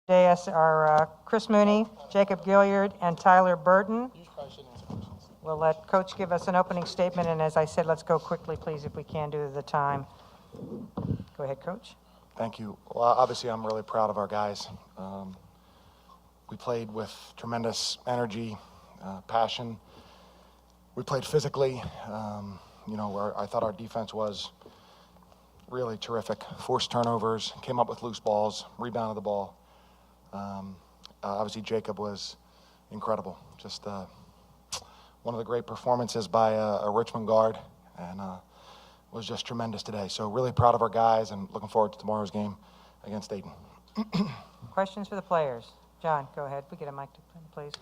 dais are Chris Mooney, Jacob Gilliard, and Tyler Burton. We'll let Coach give us an opening statement, and as I said, let's go quickly, please, if we can, due to the time. Go ahead, Coach. Thank you. Well, obviously, I'm really proud of our guys. We played with tremendous energy, passion. We played physically. I thought our defense was really terrific. Forced turnovers, came up with loose balls, rebounded the ball. Obviously, Jacob was incredible. Just one of the great performances by a Richmond guard, and was just tremendous today. So really proud of our guys and looking forward to tomorrow's game against Dayton. Questions for the players? John, go ahead. We get a mic, please.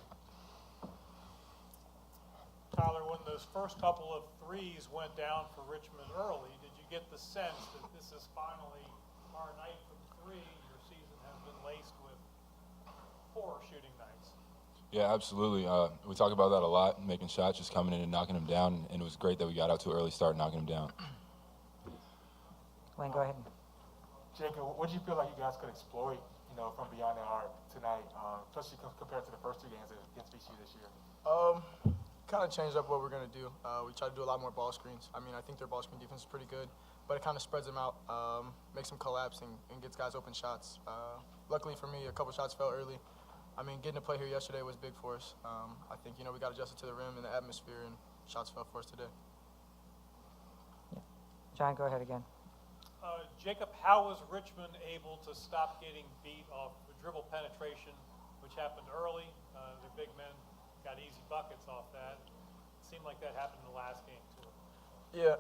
Tyler, when those first couple of threes went down for Richmond early, did you get the sense that this is finally our night from three? Your season has been laced with poor shooting nights. Yeah, absolutely. We talk about that a lot, making shots, just coming in and knocking them down, and it was great that we got out to an early start knocking them down. Wayne, go ahead. Jacob, what do you feel like you guys could exploit, from beyond the arc tonight, especially compared to the first two games against VCU this year? Kind of changed up what we're going to do. We try to do a lot more ball screens. I think their ball screen defense is pretty good, but it kind of spreads them out, makes them collapse, and gets guys open shots. Luckily for me, a couple shots fell early. Getting to play here yesterday was big for us. I think, we got adjusted to the rim and the atmosphere, and shots fell for us today. Yeah. John, go ahead again. Jacob, how was Richmond able to stop getting beat off the dribble penetration, which happened early? The big men got easy buckets off that. It seemed like that happened in the last game too. Yeah,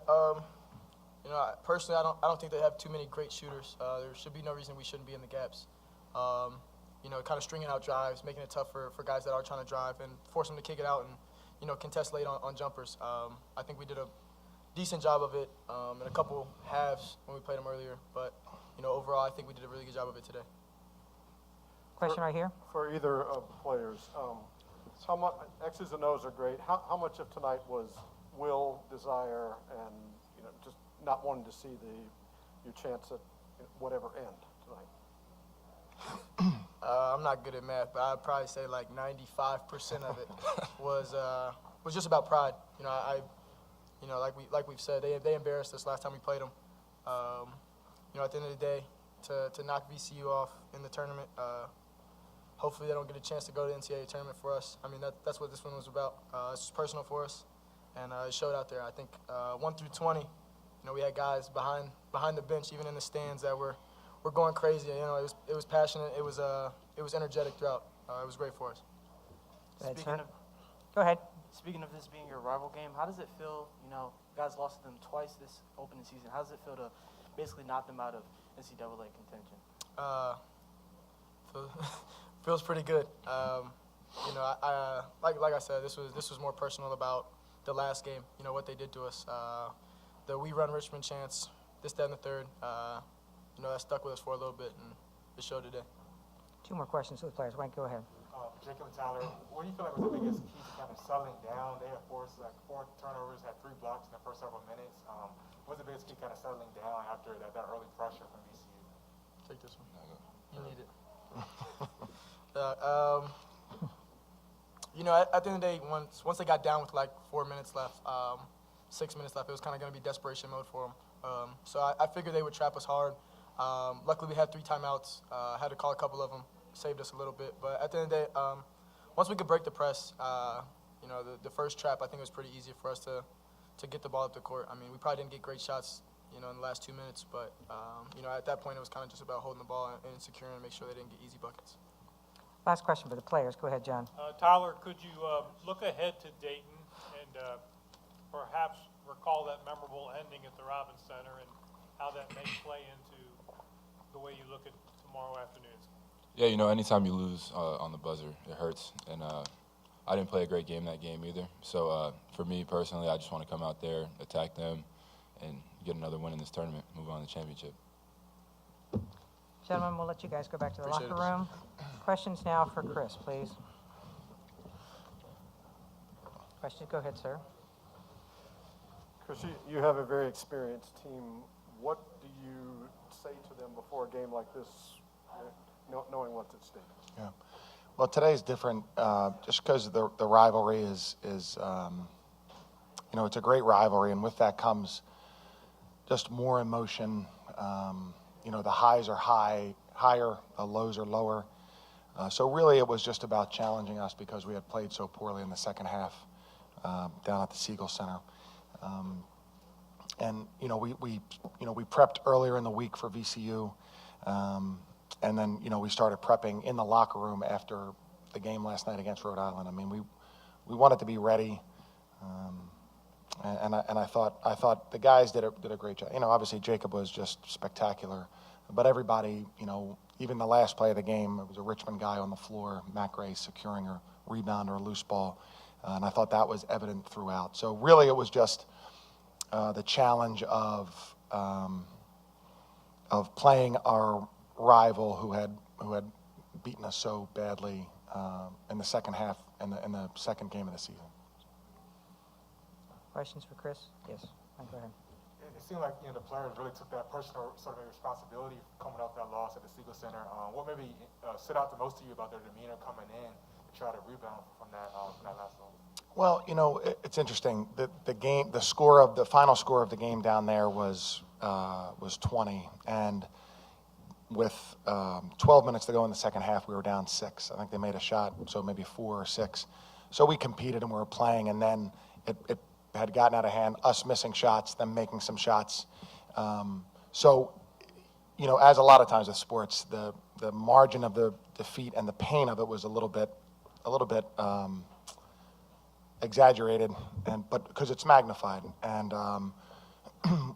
personally, I don't think they have too many great shooters. There should be no reason we shouldn't be in the gaps. Kind of stringing out drives, making it tough for guys that are trying to drive and force them to kick it out and contest late on jumpers. I think we did a decent job of it in a couple halves when we played them earlier, but overall, I think we did a really good job of it today. Question right here. For either of the players, how much X's and O's are great. How much of tonight was will, desire, and just not wanting to see your chance at whatever end tonight? I'm not good at math, but I'd probably say like 95% of it was just about pride. Like we've said, they embarrassed us last time we played them. At the end of the day, to knock VCU off in the tournament, hopefully they don't get a chance to go to the NCAA tournament for us. That's what this one was about. It's personal for us, and it showed out there. I think 1 through 20, we had guys behind the bench, even in the stands, that were going crazy. It was passionate. It was energetic throughout. It was great for us. Go ahead. Speaking of this being your rival game, how does it feel? You guys lost to them twice this opening season. How does it feel to basically knock them out of NCAA contention? Feels pretty good. Like I said, this was more personal about the last game. What they did to us. The we run Richmond chants, this, that, and the third. That stuck with us for a little bit, and it showed today. 2 more questions for the players. Wayne, go ahead. Jacob and Tyler, what do you feel like was the biggest key to kind of settling down? They had 4 turnovers, had 3 blocks in the first several minutes. What was the biggest key kind of settling down after that early pressure from VCU? Take this one. You need it. At the end of the day, once they got down with like 4 minutes left, 6 minutes left, it was kind of going to be desperation mode for them. So I figured they would trap us hard. Luckily, we had 3 timeouts. Had to call a couple of them, saved us a little bit. But at the end of the day, once we could break the press, the first trap, I think it was pretty easy for us to get the ball up the court. We probably didn't get great shots, in the last 2 minutes, but at that point, it was kind of just about holding the ball and securing and make sure they didn't get easy buckets. Last question for the players. Go ahead, John. Tyler, could you look ahead to Dayton and perhaps recall that memorable ending at the Robbins Center and how that may play into the way you look at tomorrow afternoon's? Yeah, anytime you lose on the buzzer, it hurts. And I didn't play a great game that game either. So for me personally, I just want to come out there, attack them, and get another win in this tournament, move on to the championship. Gentlemen, we'll let you guys go back to the Appreciate locker room. Questions now for Chris, please. Questions? Go ahead, sir. Chris, you have a very experienced team. What do you say to them before a game like this knowing what's at stake? Yeah. Well, today's different just because the rivalry is it's a great rivalry, and with that comes just more emotion. The highs are higher, the lows are lower. So really, it was just about challenging us because we had played so poorly in the second half down at the Siegel Center. And we prepped earlier in the week for VCU, and then we started prepping in the locker room after the game last night against Rhode Island. I mean, we wanted to be ready, and I thought the guys did a great job. Obviously Jacob was just spectacular, but everybody, even the last play of the game, it was a Richmond guy on the floor, Matt Gray securing a rebound or a loose ball, and I thought that was evident throughout. So really, it was just the challenge of playing our rival who had beaten us so badly in the second half in the second game of the season. Questions for Chris? Yes, go ahead. It seemed like the players really took that personal sort of responsibility coming off that loss at the Siegel Center. What maybe stood out the most to you about their demeanor coming in to try to rebound from that last loss? Well, it's interesting. The final score of the game down there was 20, and with 12 minutes to go in the second half, we were down 6. I think they made a shot, so maybe 4 or 6. So we competed and we were playing, and then it had gotten out of hand, us missing shots, them making some shots. So, as a lot of times with sports, the margin of the defeat and the pain of it was a little bit exaggerated, but because it's magnified, and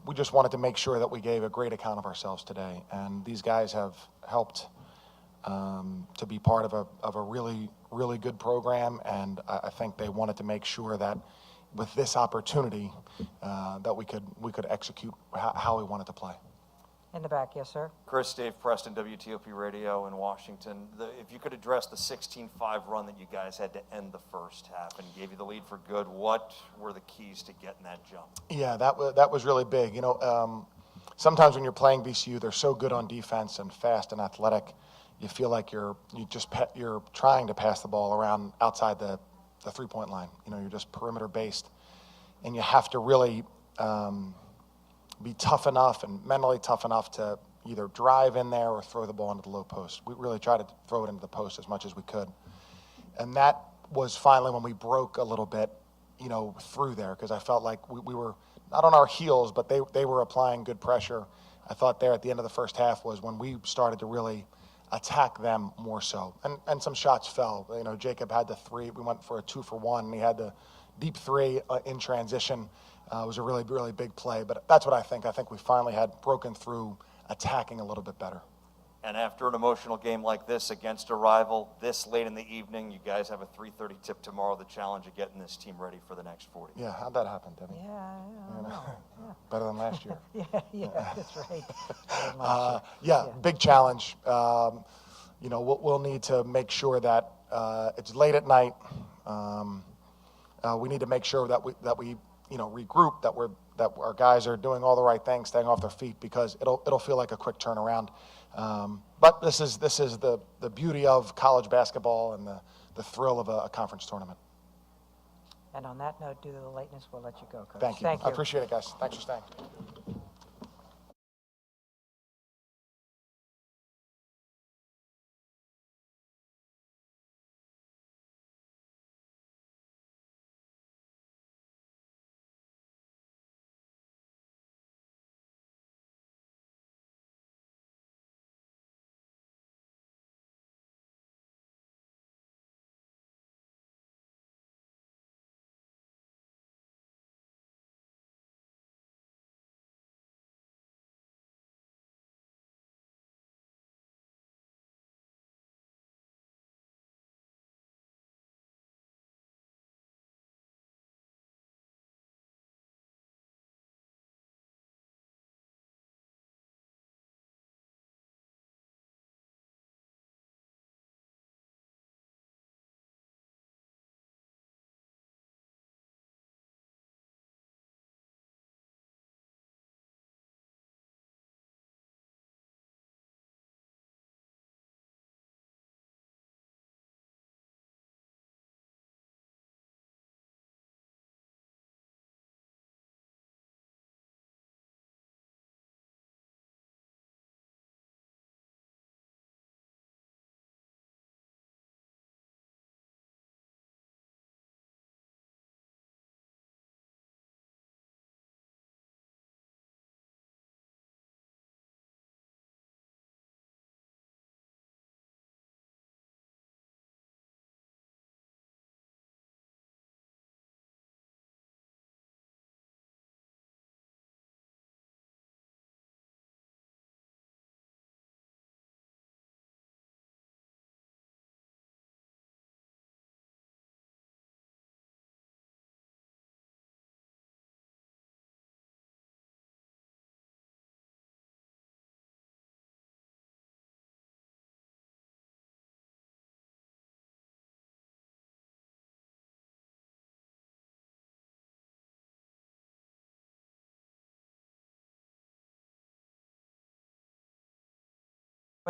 we just wanted to make sure that we gave a great account of ourselves today. And these guys have helped to be part of a really, really good program, and I think they wanted to make sure that with this opportunity that we could execute how we wanted to play. In the back, yes, sir. Chris, Dave Preston, WTOP Radio in Washington. If you could address the 16-5 run that you guys had to end the first half and gave you the lead for good, what were the keys to getting that jump? Yeah, that was really big. Sometimes when you're playing VCU, they're so good on defense and fast and athletic, you feel like you're trying to pass the ball around outside the 3-point line. You're just perimeter based, and you have to really be tough enough and mentally tough enough to either drive in there or throw the ball into the low post. We really tried to throw it into the post as much as we could. And that was finally when we broke a little bit, through there, because I felt like we were not on our heels, but they were applying good pressure. I thought there at the end of the first half was when we started to really attack them more so. And some shots fell. Jacob had the 3. We went for a 2-for-1, and he had the deep 3 in transition. It was a really, really big play, but that's what I think. I think we finally had broken through attacking a little bit better. And after an emotional game like this against a rival, this late in the evening, you guys have a 3:30 tip tomorrow, the challenge of getting this team ready for the next 40. Yeah, how'd that happen, Debbie? Yeah, I don't know. Yeah. Better than last year. Yeah, that's right. Big challenge. We'll need to make sure that it's late at night. We need to make sure that we regroup, that our guys are doing all the right things, staying off their feet, because it'll feel like a quick turnaround. But this is the beauty of college basketball and the thrill of a conference tournament. And on that note, due to the lateness, we'll let you go, Coach. Thank you. I appreciate it, guys. Thanks for staying.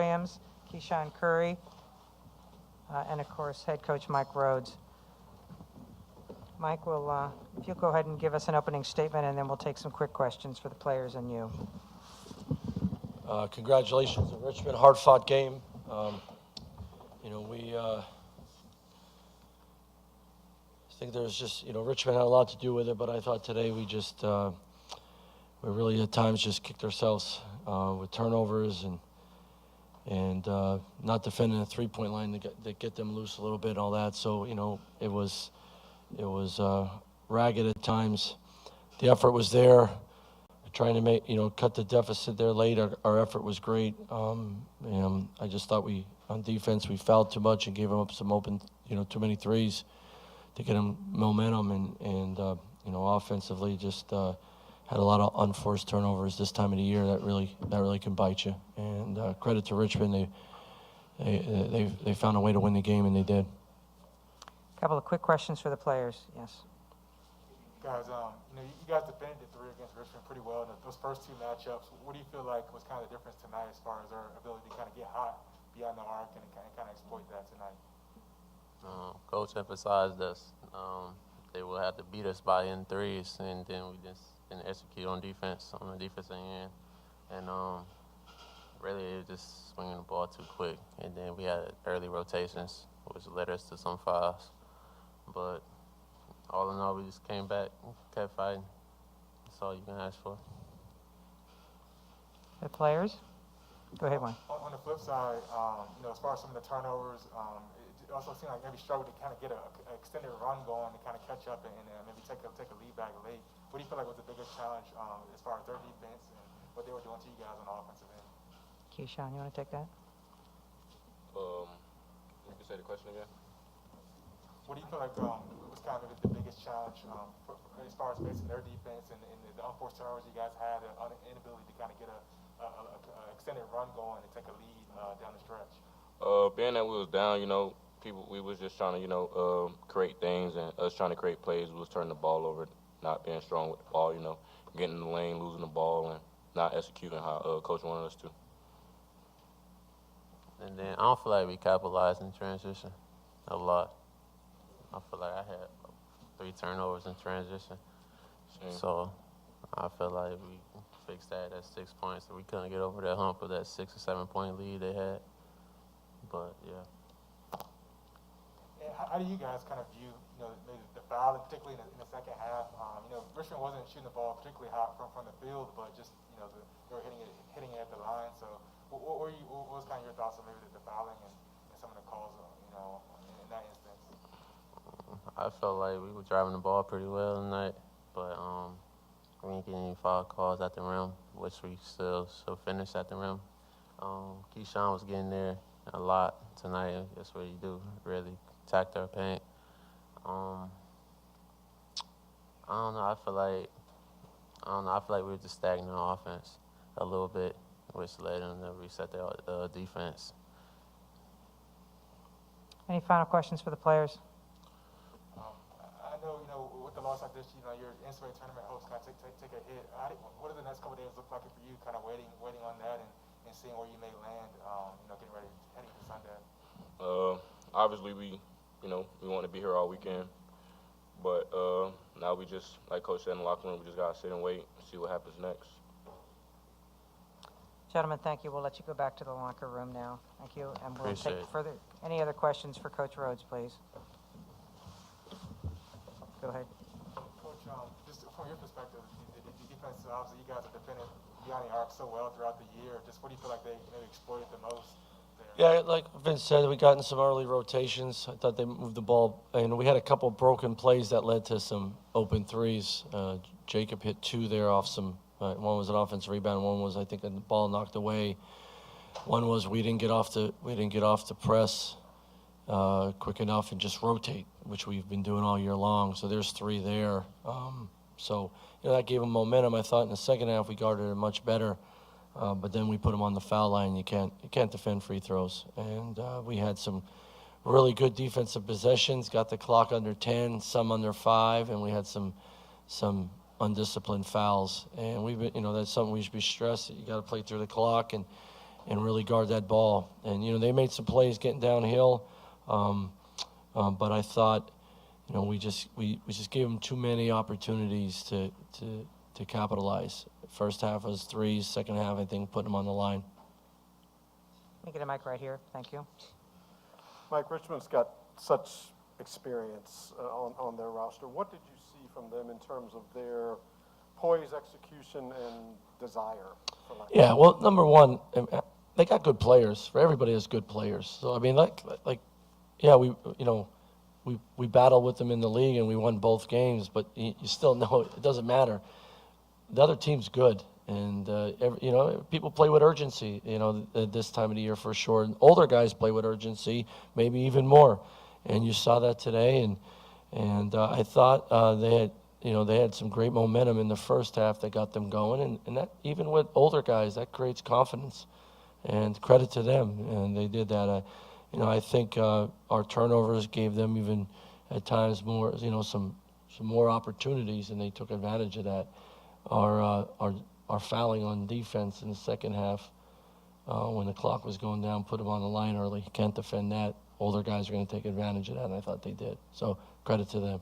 Williams, Keyshawn Curry, and of course, head coach Mike Rhodes. Mike, if you'll go ahead and give us an opening statement, and then we'll take some quick questions for the players and you. Congratulations on Richmond, hard-fought game. We I think there's just, Richmond had a lot to do with it, but I thought today we just, we really at times just kicked ourselves with turnovers and not defending the three-point line to get them loose a little bit and all that. So, it was ragged at times. The effort was there. Trying to make, cut the deficit there late. Our effort was great. I just thought on defense, we fouled too much and gave them up some open, too many threes to get them momentum. And offensively, just had a lot of unforced turnovers this time of the year that really can bite you. And credit to Richmond, they found a way to win the game, and they did. A couple of quick questions for the players. Yes. Guys, you guys defended the three against Richmond pretty well in those first two matchups. What do you feel like was kind of the difference tonight as far as our ability to kind of get hot beyond the arc and kind of exploit that tonight? Coach emphasized us. They will have to beat us by in threes, and then we just didn't execute on defense, on the defensive end. And really, it was just swinging the ball too quick. And then we had early rotations, which led us to some fouls. But all in all, we just came back, kept fighting. That's all you can ask for. The players? Go ahead, one. On the flip side, as far as some of the turnovers, it also seemed like maybe struggled to kind of get an extended run going to kind of catch up and maybe take a lead back late. What do you feel like was the biggest challenge as far as their defense and what they were doing to you guys on the offensive end? Keyshawn, you want to take that? You can say the question again. What do you feel like was kind of the biggest challenge as far as facing their defense and the unforced turnovers you guys had, an inability to kind of get a extended run going and take a lead down the stretch? Being that we was down, we was just trying to, create things, and us trying to create plays. We was turning the ball over, not being strong with the ball, getting in the lane, losing the ball, and not executing how Coach wanted us to. And then I don't feel like we capitalized in transition a lot. I feel like I had 3 turnovers in transition. Same. So I feel like we fixed that at 6 points, and we couldn't get over that hump of that 6 or 7 point lead they had. But yeah. And how do you guys kind of view, maybe the foul, particularly in the second half? Richmond wasn't shooting the ball particularly hot from the field, but just they were hitting it at the line. So what was kind of your thoughts on maybe the fouling and some of the calls, in that instance? I felt like we were driving the ball pretty well tonight, but we didn't get any foul calls at the rim, which we still finished at the rim. Keyshawn was getting there a lot tonight. That's what he do, really attacked our paint. I don't know. I feel like we were just stagnant on offense a little bit, which led them to reset their defense. Any final questions for the players? I know, with the loss like this, your NCAA tournament hopes kind of take a hit. What do the next couple of days look like for you, kind of waiting on that and seeing where you may land, getting ready, heading to Sunday? Obviously, we want to be here all weekend. But now we just, like Coach said in the locker room, we just got to sit and wait and see what happens next. Gentlemen, thank you. We'll let you go back to the locker room now. Thank you. And we'll Appreciate take it. further. Any other questions for Coach Rhodes, please? Go ahead. Coach, just from your perspective, the defense, obviously you guys have defended beyond the arc so well throughout the year. Just what do you feel like they maybe exploited the most there? Yeah, like Vince said, we got in some early rotations. I thought they moved the ball, and we had a couple broken plays that led to some open threes. Jacob hit 2 there off some. One was an offensive rebound. One was, I think, the ball knocked away. One was we didn't get off the press quick enough and just rotate, which we've been doing all year long. So there's 3 there. So that gave them momentum. I thought in the second half we guarded it much better. But then we put them on the foul line. You can't defend free throws. And we had some really good defensive possessions, got the clock under 10, some under 5, and we had some undisciplined fouls. And we've been, that's something we should be stressed. You got to play through the clock, and and really guard that ball. And, you know, they made some plays getting downhill, but I thought, you know, we just gave them too many opportunities to capitalize. First half was threes, second half, I think, putting them on the line. Let me get a mic right here. Thank you. Mike, Richmond's got such experience on their roster. What did you see from them in terms of their poise, execution, and desire? Yeah, well, number one, they got good players. Everybody has good players. So I mean, yeah, we battled with them in the league and we won both games, but you still know it doesn't matter. The other team's good, and you know, people play with urgency. You know, this time of the year for sure. And older guys play with urgency, maybe even more. And you saw that today. And I thought they had some great momentum in the first half that got them going. And that, even with older guys, that creates confidence. And credit to them, and they did that. You know, I think our turnovers gave them even at times more, you know, some more opportunities, and they took advantage of that. Our fouling on defense in the second half, when the clock was going down, put them on the line early. Can't defend that. Older guys are going to take advantage of that, and I thought they did. So credit to them.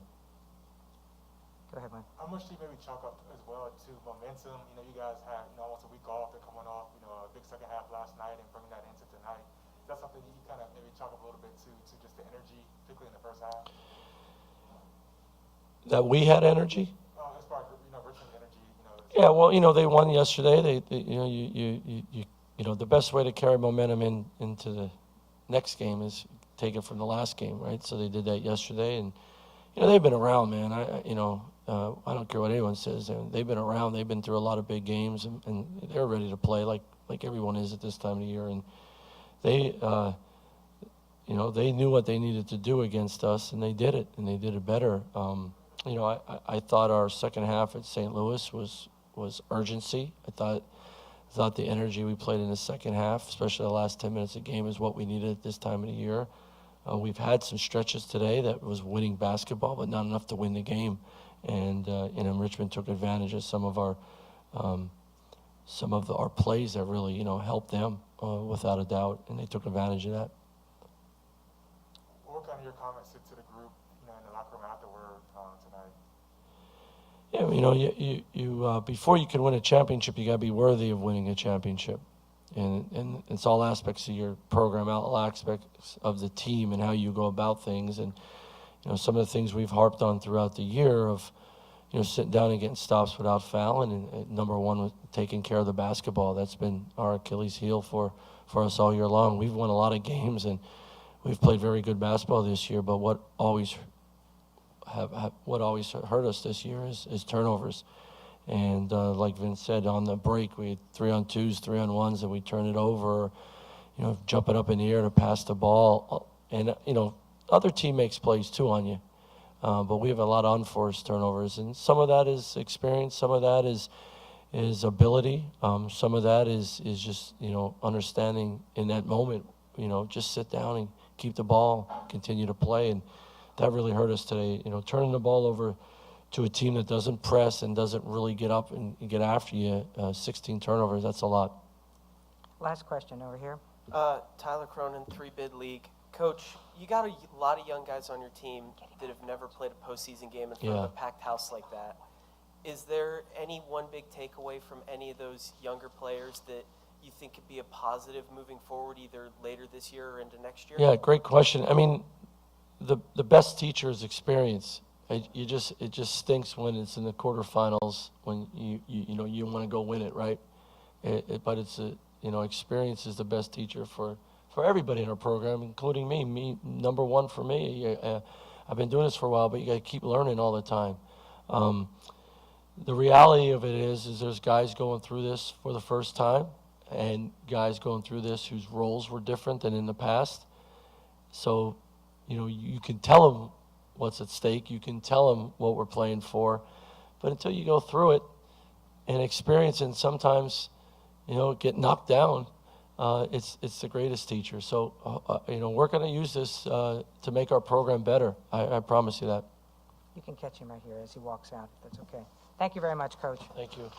Go ahead, Mike. How much do you maybe chalk up as well to momentum? You know, you guys had, you know, almost a week off. They're coming off, you know, a big second half last night and bringing that into tonight. Is that something you kind of maybe chalk up a little bit to just the energy, particularly in the first half? That we had energy? As far as, you know, Richmond's energy, you know. Yeah, well, you know, they won yesterday. You know, the best way to carry momentum into the next game is take it from the last game, right? So they did that yesterday, and you know, they've been around, man. I don't care what anyone says. They've been around. They've been through a lot of big games, and they're ready to play like everyone is at this time of the year. And they, you know, they knew what they needed to do against us, and they did it, and they did it better. You know, I thought our second half at St. Louis was urgency. I thought the energy we played in the second half, especially the last 10 minutes of the game, is what we needed at this time of the year. We've had some stretches today that was winning basketball, but not enough to win the game. And you know, Richmond took advantage of some of our plays that really, you know, helped them without a doubt, and they took advantage of that. What were kind of your comments to the group, you know, in the locker room afterward tonight? Yeah, you know, you before you can win a championship, you got to be worthy of winning a championship. And it's all aspects of your program, all aspects of the team and how you go about things. And, you know, some of the things we've harped on throughout the year of, you know, sitting down and getting stops without fouling. And number one was taking care of the basketball. That's been our Achilles heel for us all year long. We've won a lot of games and we've played very good basketball this year. But what always hurt us this year is turnovers. And like Vince said, on the break, we had 3-on-2s, 3-on-1s, and we turn it over, you know, jumping up in the air to pass the ball. And, you know, other team makes plays too on you. But we have a lot of unforced turnovers. And some of that is experience. Some of that is ability. Some of that is just, you know, understanding in that moment, you know, just sit down and keep the ball, continue to play. And that really hurt us today. You know, turning the ball over to a team that doesn't press and doesn't really get up and get after you, 16 turnovers, that's a lot. Last question over here. Tyler Cronin, 3-bid league. Coach, you got a lot of young guys on your team that have never played a postseason game in front of a packed house like that. Is there any one big takeaway from any of those younger players that you think could be a positive moving forward, either later this year or into next year? Yeah, great question. I mean, the best teacher is experience. It just stinks when it's in the quarterfinals when you know you want to go win it, right? But it's you know, experience is the best teacher for everybody in our program, including me. Me, number one for me. I've been doing this for a while, but you got to keep learning all the time. The reality of it is there's guys going through this for the first time, and guys going through this whose roles were different than in the past. So, you know, you can tell them what's at stake. You can tell them what we're playing for. But until you go through it and experience it, and sometimes, you know, get knocked down, it's the greatest teacher. So, you know, we're going to use this to make our program better. I promise you that. You can catch him right here as he walks out, if that's okay. Thank you very much, Coach. Thank you.